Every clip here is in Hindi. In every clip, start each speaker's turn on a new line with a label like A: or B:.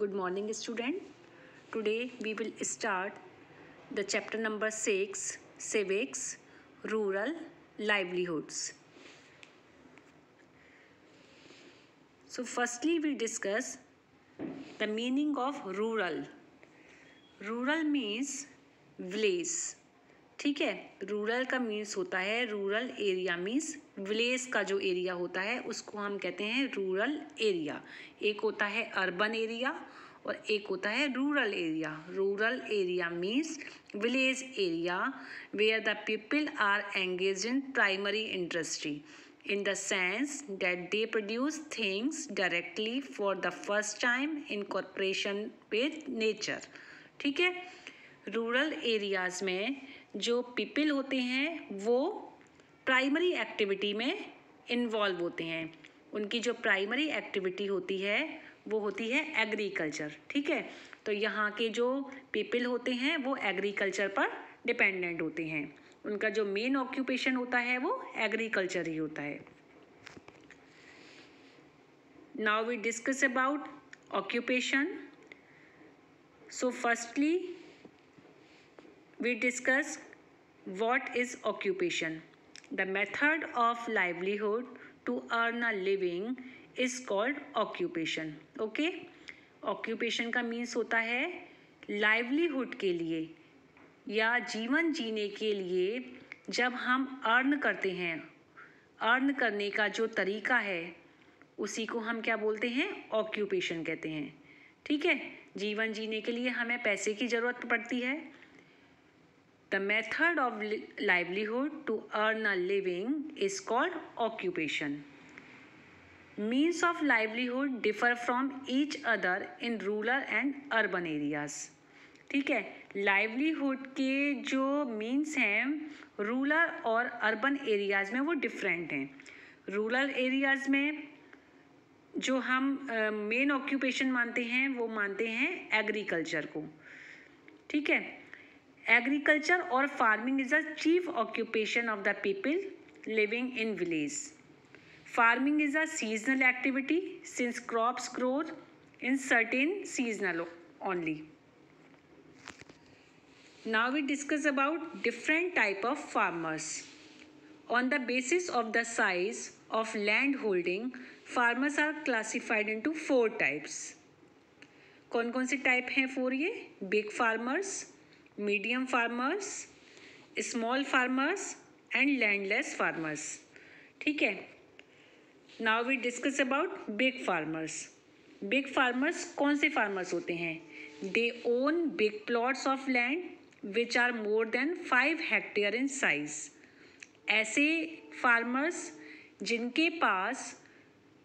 A: Good morning, student. Today we will start the chapter number 6, Civics, Rural Livelihoods. So firstly we discuss the meaning of rural. Rural means village. ठीक है, रूरल का मीन्स होता है, रूरल एरिया मीन्स विलेज का जो एरिया होता है उसको हम कहते हैं रूरल एरिया. एक होता है अर्बन एरिया और एक होता है rural area. Rural area means village area where the people are engaged in primary industry in the sense that they produce things directly for the first time in cooperation with nature. ठीक है, रूरल एरियाज़ में जो पीपल होते हैं वो प्राइमरी एक्टिविटी में इन्वॉल्व होते हैं. उनकी जो प्राइमरी एक्टिविटी होती है वो होती है एग्रीकल्चर. ठीक है, तो यहाँ के जो पीपल होते हैं वो एग्रीकल्चर पर डिपेंडेंट होते हैं. उनका जो मेन ऑक्यूपेशन होता है वो एग्रीकल्चर ही होता है. Now we discuss about occupation. So firstly we discuss what is occupation. The method of livelihood to earn a living is called occupation. Okay, occupation का मीन्स होता है livelihood के लिए या जीवन जीने के लिए जब हम अर्न करते हैं, अर्न करने का जो तरीका है उसी को हम क्या बोलते हैं, ऑक्यूपेशन कहते हैं. ठीक है, जीवन जीने के लिए हमें पैसे की ज़रूरत पड़ती है. The method of livelihood to earn a living is called occupation. Means of livelihood differ from each other in rural and urban areas. ठीक है, livelihood के जो means हैं रूरल और अर्बन एरियाज़ में वो डिफरेंट हैं. रूरल एरियाज़ में जो हम मेन ऑक्यूपेशन मानते हैं वो मानते हैं एग्रीकल्चर को. ठीक है, agriculture or farming is the chief occupation of the people living in village. Farming is a seasonal activity since crops grow in certain seasonal only. Now we discuss about different type of farmers. On the basis of the size of land holding, farmers are classified into 4 types. कौन कौन से टाइप हैं 4 ये? Big farmers, medium farmers, small farmers and landless farmers. ठीक है, now we discuss about big farmers. Big farmers कौन से फार्मर्स होते हैं? They own big plots of land which are more than 5 hectare in size. ऐसे फार्मर्स जिनके पास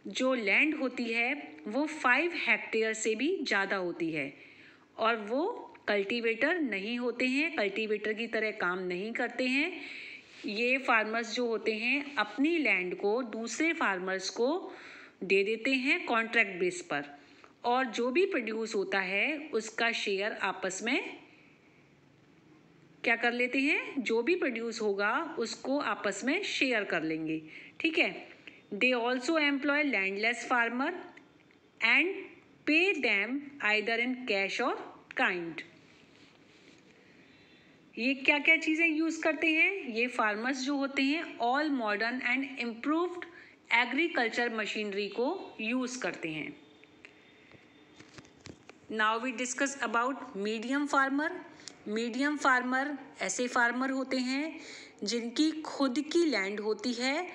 A: जो लैंड होती है वो 5 हेक्टेयर से भी ज़्यादा होती है और वो कल्टीवेटर नहीं होते हैं, कल्टीवेटर की तरह काम नहीं करते हैं. ये फार्मर्स जो होते हैं अपनी लैंड को दूसरे फार्मर्स को दे देते हैं कॉन्ट्रैक्ट बेस पर और जो भी प्रोड्यूस होता है उसका शेयर आपस में क्या कर लेते हैं, जो भी प्रोड्यूस होगा उसको आपस में शेयर कर लेंगे. ठीक है, they also employ landless farmer and pay them either in cash or kind. ये क्या क्या चीज़ें यूज़ करते हैं? ये फार्मर्स जो होते हैं all modern and improved agriculture machinery को यूज़ करते हैं. Now we discuss about medium farmer. Medium farmer ऐसे फार्मर होते हैं जिनकी खुद की लैंड होती है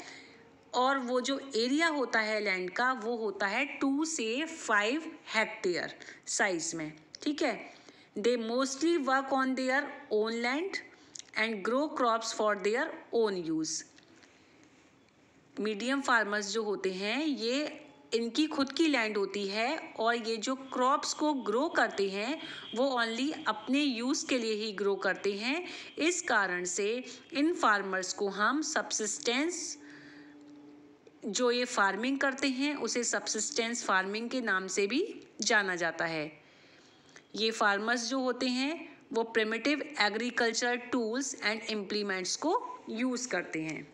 A: और वो जो एरिया होता है लैंड का वो होता है 2 से 5 हेक्टेयर साइज में. ठीक है, they mostly work on their own land and grow crops for their own use. Medium farmers जो होते हैं ये इनकी खुद की लैंड होती है और ये जो क्रॉप्स को ग्रो करते हैं वो ओनली अपने यूज़ के लिए ही ग्रो करते हैं. इस कारण से इन फार्मर्स को हम सब्सिस्टेंस जो ये फार्मिंग करते हैं उसे सब्सिस्टेंस फार्मिंग के नाम से भी जाना जाता है. ये फार्मर्स जो होते हैं वो primitive agriculture tools and implements को यूज़ करते हैं.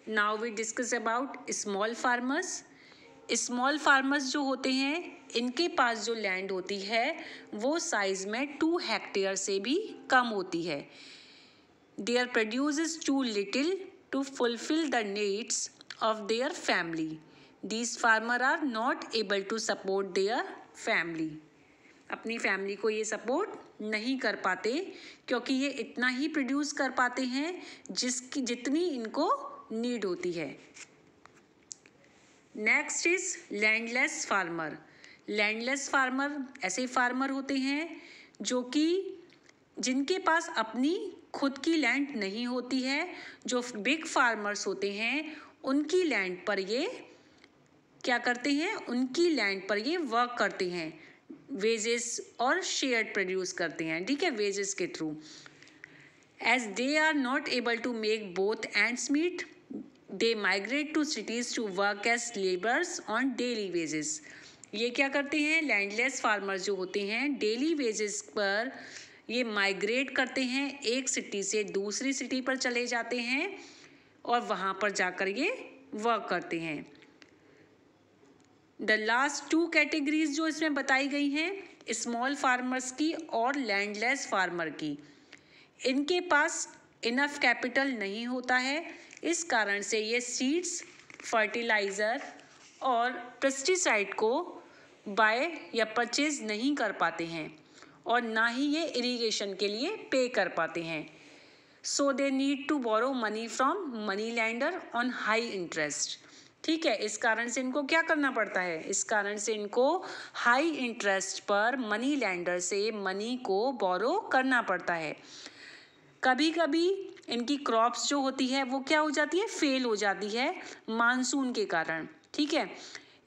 A: Now we discuss about small farmers. Small farmers जो होते हैं इनके पास जो लैंड होती है वो साइज में 2 हेक्टेयर से भी कम होती है। Their produce is too little to fulfil the needs of their family. These farmer are not able to support their family. अपनी फैमिली को ये सपोर्ट नहीं कर पाते क्योंकि ये इतना ही प्रोड्यूस कर पाते हैं जितनी इनको नीड होती है। Next is landless farmer. Landless farmer ऐसे फार्मर होते हैं जो कि जिनके पास अपनी खुद की लैंड नहीं होती है। जो बिग फार्मर्स होते हैं उनकी लैंड पर ये क्या करते हैं, उनकी लैंड पर ये वर्क करते हैं, वेजेस और शेयर प्रोड्यूस करते हैं, ठीक है, वेजेस के थ्रू। As they are not able to make both ends meet they migrate to cities to work as labours on daily wages. ये क्या करते हैं, लैंडलेस फार्मर्स जो होते हैं डेली वेजेस पर ये माइग्रेट करते हैं, एक सिटी से दूसरी सिटी पर चले जाते हैं और वहाँ पर जाकर ये वर्क करते हैं। द लास्ट 2 कैटेगरीज जो इसमें बताई गई हैं, स्मॉल फार्मर्स की और लैंडलेस फार्मर की, इनके पास इनफ कैपिटल नहीं होता है। इस कारण से ये सीड्स, फर्टिलाइज़र और पेस्टिसाइड को बाय या परचेज नहीं कर पाते हैं और ना ही ये इरिगेशन के लिए पे कर पाते हैं। So they need to borrow money from money lender on high interest, ठीक है। इस कारण से इनको क्या करना पड़ता है, इस कारण से इनको हाई इंटरेस्ट पर मनी लैंडर से मनी को बोरो करना पड़ता है। कभी कभी इनकी क्रॉप्स जो होती है वो क्या हो जाती है, फेल हो जाती है मानसून के कारण, ठीक है।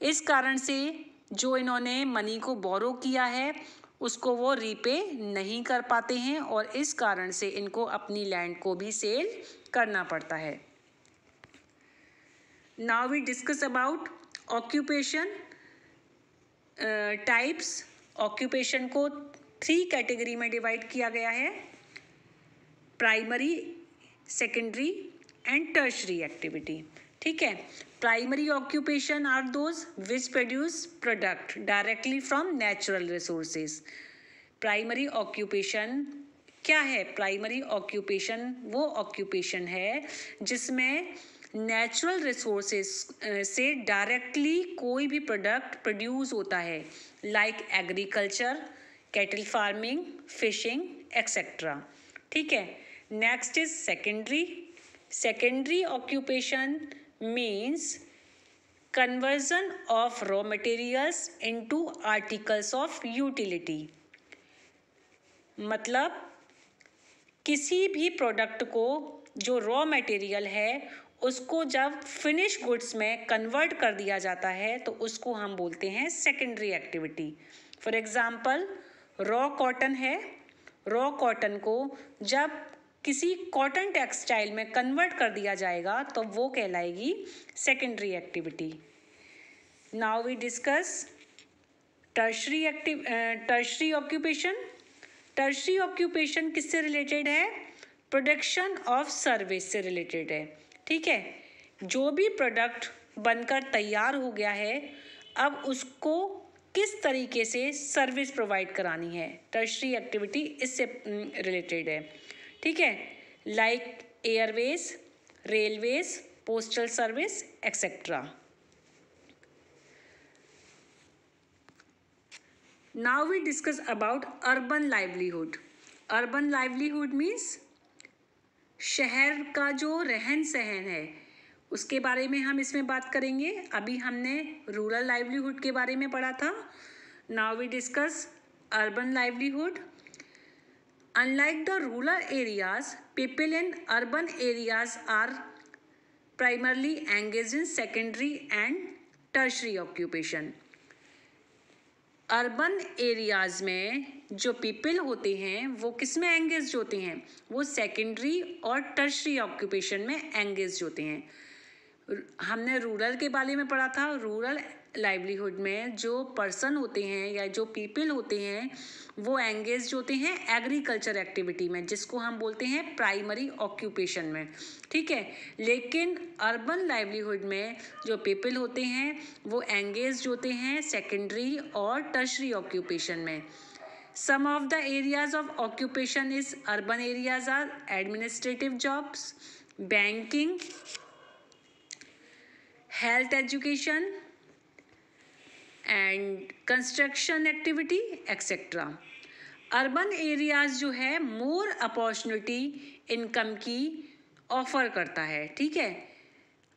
A: इस कारण से जो इन्होंने मनी को बोरो किया है उसको वो रीपे नहीं कर पाते हैं और इस कारण से इनको अपनी लैंड को भी सेल करना पड़ता है। Now we discuss about occupation types. Occupation को 3 कैटेगरी में डिवाइड किया गया है, primary, secondary and tertiary activity, ठीक है। Primary occupation are those which produce product directly from natural resources. Primary occupation क्या है, प्राइमरी ऑक्यूपेशन वो ऑक्यूपेशन है जिसमें नेचुरल रिसोर्सेज से डायरेक्टली कोई भी प्रोडक्ट प्रोड्यूस होता है, like agriculture, cattle farming, fishing etcetera, ठीक है। Next is secondary. Secondary occupation means conversion of raw materials into articles of utility. मतलब किसी भी प्रोडक्ट को जो रॉ मटेरियल है उसको जब फिनिश गुड्स में कन्वर्ट कर दिया जाता है तो उसको हम बोलते हैं secondary activity. For example raw cotton है, रॉ कॉटन को जब किसी कॉटन टेक्सटाइल में कन्वर्ट कर दिया जाएगा तो वो कहलाएगी secondary activity. Now we discuss tertiary occupation. Tertiary occupation किससे रिलेटेड है, प्रोडक्शन ऑफ सर्विस से रिलेटेड है, ठीक है। जो भी प्रोडक्ट बनकर तैयार हो गया है अब उसको किस तरीके से सर्विस प्रोवाइड करानी है, टर्शरी एक्टिविटी इससे रिलेटेड है, ठीक है, like airways, railways, postal service etcetera. Now we discuss about urban livelihood. Urban livelihood means शहर का जो रहन सहन है उसके बारे में हम इसमें बात करेंगे। अभी हमने रूरल लाइवलीहुड के बारे में पढ़ा था। Now we discuss urban livelihood. Unlike the rural areas, people in urban areas are primarily engage in secondary and tertiary occupation. Urban areas में जो पीपल होते हैं वो किस में एंगेज होते हैं, वो सेकेंडरी और टर्शरी ऑक्यूपेशन में एंगेज होते हैं। हमने रूरल के बारे में पढ़ा था। रूरल लाइवलीहुड में जो पर्सन होते हैं या जो पीपल होते हैं वो एंगेज होते हैं एग्रीकल्चर एक्टिविटी में, जिसको हम बोलते हैं प्राइमरी ऑक्यूपेशन में, ठीक है। लेकिन अर्बन लाइवलीहुड में जो पीपल होते हैं वो एंगेज होते हैं सेकेंडरी और टर्शरी ऑक्यूपेशन में। Some of the areas of occupation is urban areas are administrative jobs, banking, health education and construction activity etc. Urban areas जो है मोर अपॉर्चुनिटी इनकम की ऑफर करता है, ठीक है।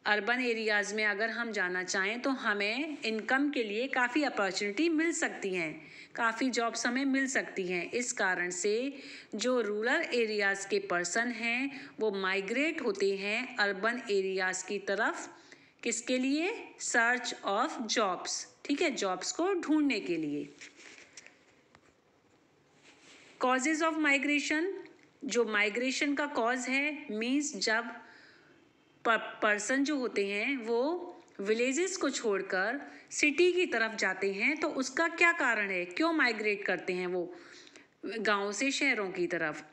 A: अर्बन एरियाज़ में अगर हम जाना चाहें तो हमें इनकम के लिए काफ़ी अपॉर्चुनिटी मिल सकती हैं, काफ़ी जॉब्स हमें मिल सकती हैं। इस कारण से जो रूरल एरियाज़ के पर्सन हैं वो माइग्रेट होते हैं अर्बन एरियाज़ की तरफ, किसके लिए? सर्च ऑफ जॉब्स, ठीक है, जॉब्स को ढूंढने के लिए। कॉजेज़ ऑफ माइग्रेशन, जो माइग्रेशन का कॉज है मीन्स जब पर्सन जो होते हैं वो विलेजेस को छोड़कर सिटी की तरफ जाते हैं तो उसका क्या कारण है, क्यों माइग्रेट करते हैं वो गांव से शहरों की तरफ?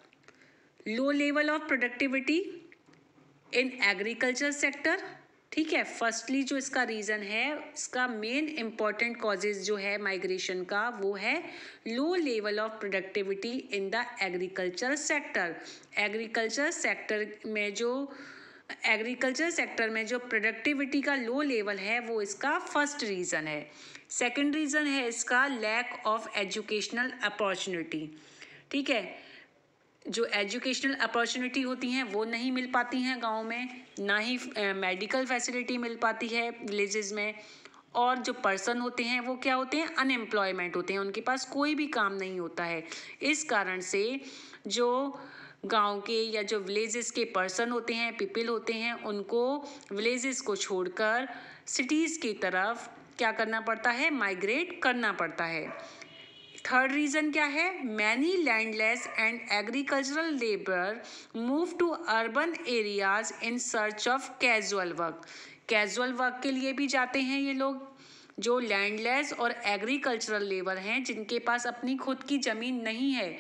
A: Low level of productivity in agriculture sector, ठीक है। फर्स्टली जो इसका रीज़न है, इसका मेन इम्पॉर्टेंट कॉजेज जो है माइग्रेशन का वो है low level of productivity in the agriculture sector. Agriculture sector में जो प्रोडक्टिविटी का लो लेवल है वो इसका फर्स्ट रीज़न है। सेकंड रीज़न है इसका लैक ऑफ एजुकेशनल अपॉर्चुनिटी, ठीक है। जो एजुकेशनल अपॉर्चुनिटी होती हैं वो नहीं मिल पाती हैं गांव में, ना ही मेडिकल फैसिलिटी मिल पाती है विलेजेस में। और जो पर्सन होते हैं वो क्या होते हैं? अनएम्प्लॉयमेंट होते हैं, उनके पास कोई भी काम नहीं होता है। इस कारण से जो गांव के या जो विलेजेस के पर्सन होते हैं, पीपल होते हैं, उनको विलेजेस को छोड़कर सिटीज़ की तरफ क्या करना पड़ता है? माइग्रेट करना पड़ता है। थर्ड रीज़न क्या है? Many landless and agricultural labour move to urban areas in search of casual work. Casual work के लिए भी जाते हैं ये लोग, जो लैंडलेस और एग्रीकल्चरल लेबर हैं जिनके पास अपनी खुद की ज़मीन नहीं है,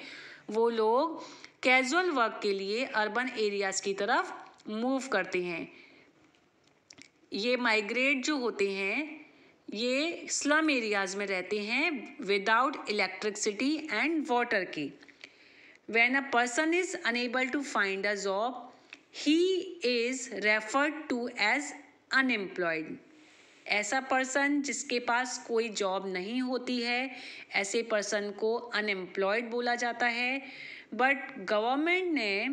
A: वो लोग कैजुअल वर्क के लिए अर्बन एरियाज़ की तरफ मूव करते हैं। ये माइग्रेट जो होते हैं ये स्लम एरियाज़ में रहते हैं विदाउट इलेक्ट्रिसिटी एंड वाटर की। When a person is unable to find a job he is referred to as unemployed. ऐसा पर्सन जिसके पास कोई जॉब नहीं होती है, ऐसे पर्सन को अनएम्प्लॉयड बोला जाता है। बट गवर्नमेंट ने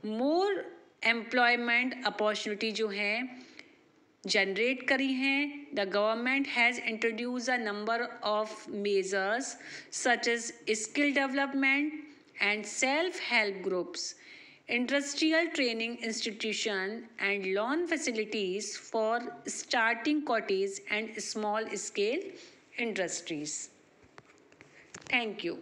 A: मोर एम्प्लॉयमेंट अपॉर्चुनिटी जो हैं जनरेट करी हैं। The government has introduce a number of measures such as skill development and self help groups, industrial training institution and loan facilities for starting cottage and small scale industries. Thank you.